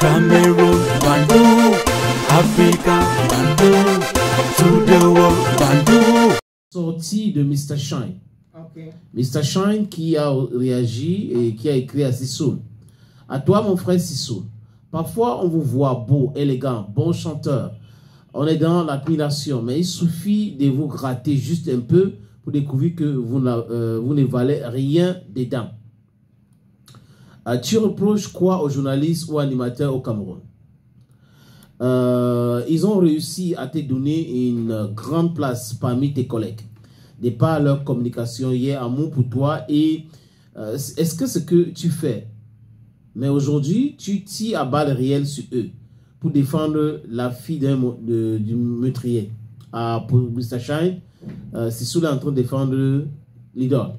Cameroon, Bandung, Africa, Bandung, to the world, Bandung. Sortie de Mr. Shine. Ok. Mr. Shine qui a réagi et qui a écrit à Sissoul. À toi, mon frère Sissoul. Parfois, on vous voit beau, élégant, bon chanteur. On est dans l'admiration, mais il suffit de vous gratter juste un peu pour découvrir que vous ne valez rien dedans. Tu reproches quoi aux journalistes ou animateurs au Cameroun? Ils ont réussi à te donner une grande place parmi tes collègues. De par leur communication, il y a amour pour toi et est-ce que ce que tu fais? Mais aujourd'hui, tu tires à balles réelles sur eux pour défendre la fille du meurtrier. Pour Mr. Shine, c'est sous en train de défendre l'idole.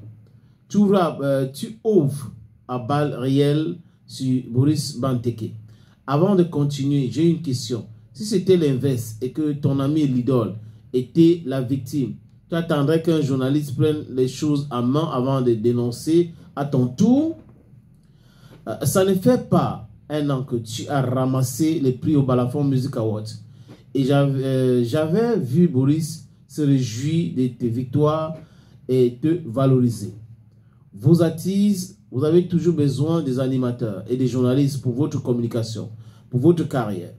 Tu ouvres à balles réelles sur Boris Benteke. Avant de continuer, j'ai une question. Si c'était l'inverse et que ton ami l'idole était la victime, tu attendrais qu'un journaliste prenne les choses en main avant de dénoncer à ton tour? Ça ne fait pas un an que tu as ramassé les prix au Balafon Music Awards. Et j'avais vu Boris se réjouir de tes victoires et te valoriser. Vos artistes, vous avez toujours besoin des animateurs et des journalistes pour votre communication, pour votre carrière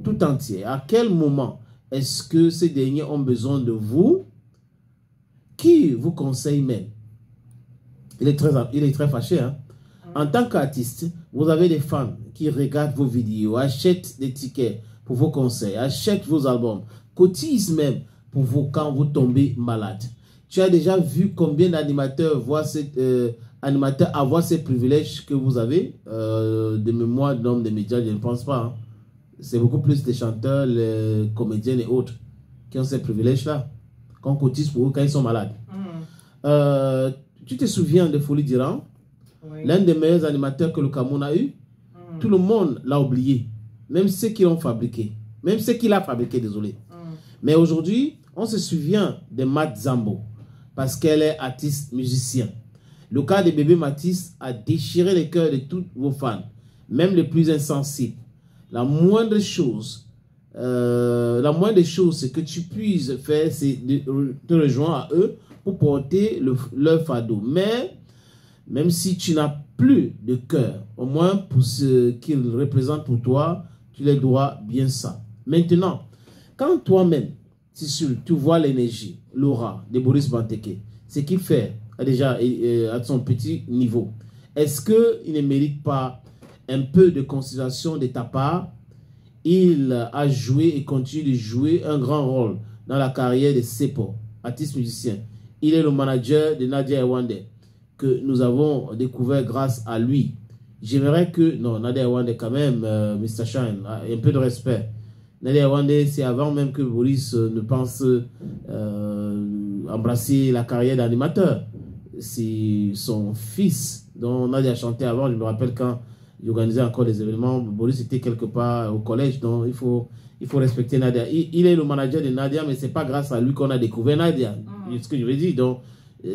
tout entière. À quel moment est-ce que ces derniers ont besoin de vous? Qui vous conseille même? Il est très fâché, hein? En tant qu'artiste, vous avez des fans qui regardent vos vidéos, achètent des tickets pour vos concerts, achètent vos albums, cotisent même pour vous quand vous tombez malade. Tu as déjà vu combien d'animateurs avoir ces privilèges que vous avez? De mémoire d'hommes des médias, je ne pense pas. Hein. C'est beaucoup plus les chanteurs, les comédiens et autres qui ont ces privilèges-là, qu'on cotise pour eux quand ils sont malades. Tu te souviens de Folie d'Iran? Oui. L'un des meilleurs animateurs que le Cameroun a eu. Tout le monde l'a oublié. Même ceux qui l'ont fabriqué. Même ceux qui l'ont fabriqué, désolé. Mais aujourd'hui, on se souvient de Matt Zambo. Parce qu'elle est artiste musicien. Le cas de bébé Mathis a déchiré les cœurs de tous vos fans. Même les plus insensibles. La moindre chose c'est que tu puisses faire, c'est de te rejoindre à eux pour porter leur fardeau. Mais même si tu n'as plus de cœur, au moins pour ce qu'ils représentent pour toi, tu les dois bien ça. Maintenant, quand toi-même, tu vois l'énergie, l'aura de Boris Benteke, ce qu'il fait déjà à son petit niveau, est-ce qu'il ne mérite pas un peu de considération de ta part? Il a joué et continue de jouer un grand rôle dans la carrière de Sepo, artiste musicien. Il est le manager de Nadia Ewande, que nous avons découvert grâce à lui. J'aimerais que... Non, Nadia Ewande quand même, Mr. Shine, un peu de respect. Nadia Ewande, c'est avant même que Boris ne pense embrasser la carrière d'animateur. C'est son fils dont Nadia chantait avant. Je me rappelle quand il organisait encore des événements. Boris était quelque part au collège, donc il faut respecter Nadia. Il est le manager de Nadia, mais c'est pas grâce à lui qu'on a découvert Nadia. C'est ce que je veux dire. Donc,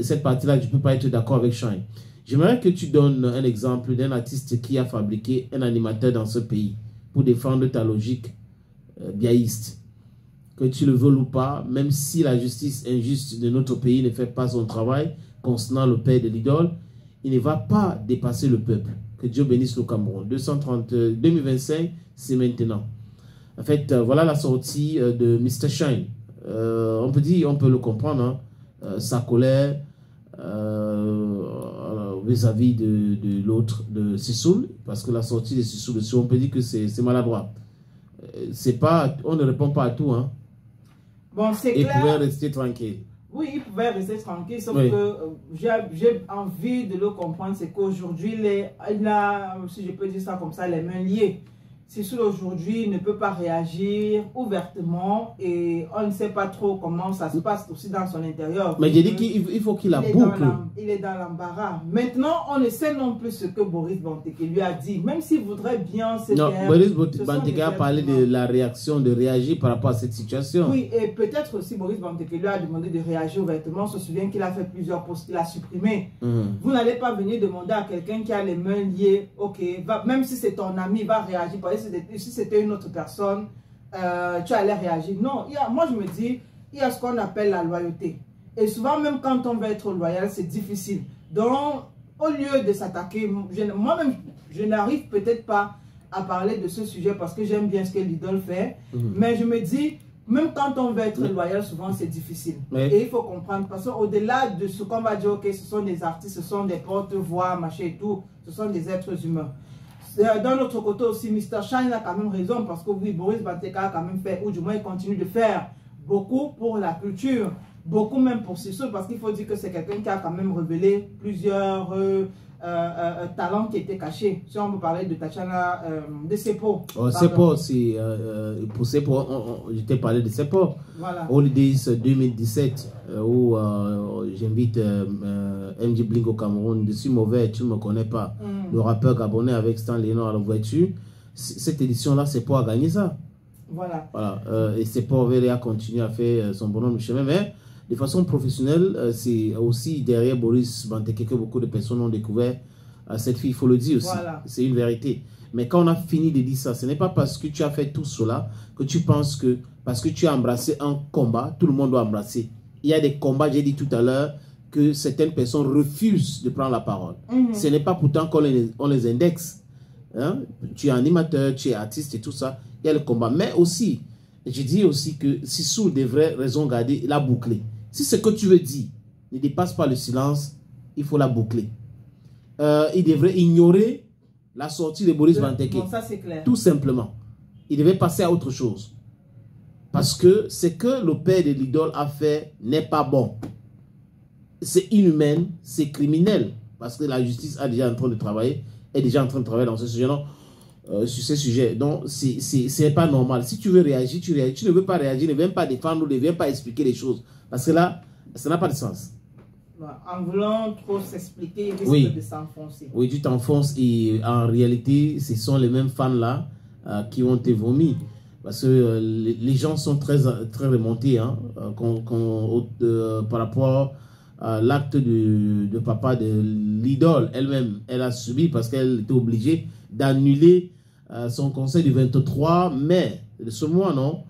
cette partie-là, je ne peux pas être d'accord avec Shine. J'aimerais que tu donnes un exemple d'un artiste qui a fabriqué un animateur dans ce pays pour défendre ta logique biaïste. Que tu le veuilles ou pas, même si la justice injuste de notre pays ne fait pas son travail concernant le père de l'idole, il ne va pas dépasser le peuple. Que Dieu bénisse le Cameroun. 2025, c'est maintenant. En fait, voilà la sortie de Mr. Shine. On peut le comprendre, hein. Sa colère vis-à-vis de l'autre, de Sissoul, parce que la sortie de Sissoul, on peut dire que c'est maladroit. On ne répond pas à tout, hein. Bon, c'est clair. Il pouvait rester tranquille. Oui, il pouvait rester tranquille, sauf que j'ai envie de le comprendre, c'est qu'aujourd'hui, il a, si je peux dire ça comme ça, les mains liées. Sissoul aujourd'hui ne peut pas réagir ouvertement et on ne sait pas trop comment ça se passe aussi dans son intérieur. Mais j'ai dit qu'il faut qu'il la boucle. Il est dans l'embarras. Maintenant, on ne sait non plus ce que Boris Benteke lui a dit, même s'il voudrait bien se taire. Non, Boris Benteke a parlé de la réaction, de réagir par rapport à cette situation. Oui, et peut-être aussi Boris Benteke lui a demandé de réagir ouvertement. On se souvient qu'il a fait plusieurs posts qu'il a supprimés. Vous n'allez pas venir demander à quelqu'un qui a les mains liées, ok, même si c'est ton ami, va réagir. si c'était une autre personne, tu allais réagir. Non, moi je me dis, il y a ce qu'on appelle la loyauté. Et souvent, même quand on veut être loyal, c'est difficile. Donc, au lieu de s'attaquer, moi-même, je n'arrive peut-être pas à parler de ce sujet parce que j'aime bien ce que l'idole fait. Mais je me dis, même quand on veut être loyal, souvent c'est difficile. Et il faut comprendre, parce qu'au-delà de ce qu'on va dire, ok, ce sont des artistes, ce sont des porte-voix, machin et tout, ce sont des êtres humains. D'un autre côté aussi, Mr. Shine a quand même raison, parce que oui, Boris Banteka a quand même fait, ou du moins il continue de faire beaucoup pour la culture, beaucoup même pour Sissoko, parce qu'il faut dire que c'est quelqu'un qui a quand même révélé plusieurs talents qui étaient cachés. Si on peut parler de Tatiana, de Sepo. Sepo, c'est pour Sepo, je t'ai parlé de Sepo. Voilà. Holidays 2017, où j'invite MJ Bling au Cameroun. Je suis mauvais, tu ne me connais pas. Le rappeur gabonais avec Stan Leno à la voiture. Cette édition-là, Sepo a gagné ça. Voilà. Et Sepo a continué à faire son bonhomme de chemin. Mais de façon professionnelle, c'est aussi derrière Boris Banteke que beaucoup de personnes ont découvert cette fille. Il faut le dire aussi. Voilà. C'est une vérité. Mais quand on a fini de dire ça, ce n'est pas parce que tu as fait tout cela que tu penses que parce que tu as embrassé un combat, tout le monde doit embrasser. Il y a des combats, j'ai dit tout à l'heure, que certaines personnes refusent de prendre la parole. Ce n'est pas pourtant qu'on les indexe. Hein? Tu es animateur, tu es artiste et tout ça. Il y a le combat. Mais aussi, je dis aussi que Sissou devrait raison garder, la boucler. Si ce que tu veux dire ne dépasse pas le silence, il faut la boucler. Il devrait ignorer la sortie de Boris Banteke. Bon, ça c'est clair. Tout simplement. Il devait passer à autre chose. Parce que ce que le père de l'idole a fait n'est pas bon. C'est inhumain, c'est criminel. Parce que la justice est déjà en train de travailler dans ce sujet. Non, sur ce sujet. Donc, c'est pas normal. Si tu veux réagir, tu réagis. Tu ne veux pas réagir, ne viens pas défendre ou ne viens pas expliquer les choses. Parce que là, ça n'a pas de sens. En voulant trop s'expliquer, il risque de s'enfoncer. Oui, tu t'enfonces et en réalité, ce sont les mêmes fans-là qui ont été vomis. Parce que les gens sont très remontés hein, par rapport à l'acte de papa de l'idole. Elle-même, elle a subi parce qu'elle était obligée d'annuler son concert du 23 mai de ce mois, non?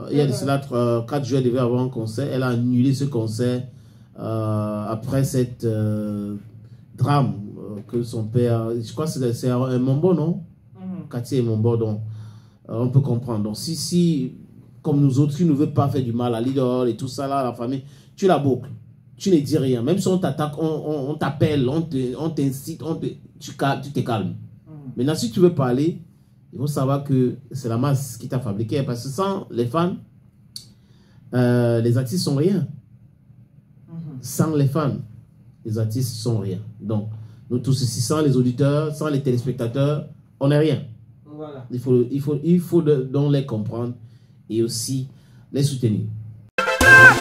Il y a de cela 4 jours, elle devait avoir un concert. Elle a annulé ce concert après cette drame que son père... Je crois que c'est un Mombo, non? Cathy et Mombo, donc on peut comprendre. Donc si comme nous autres, tu ne veux pas faire du mal à l'idole et tout ça, là, la famille, tu la boucles. Tu ne dis rien. Même si on t'attaque, on t'appelle, on t'incite, tu te calmes. Maintenant, si tu veux parler, il faut savoir que c'est la masse qui t'a fabriqué. Parce que sans les fans, les artistes sont rien. Sans les fans, les artistes sont rien. Donc, nous tous ici, sans les auditeurs, sans les téléspectateurs, on n'est rien. Voilà. Il faut donc les comprendre et aussi les soutenir.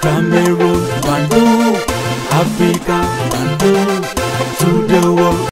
Cameroon, Bandung, Africa, Bandung, to the world.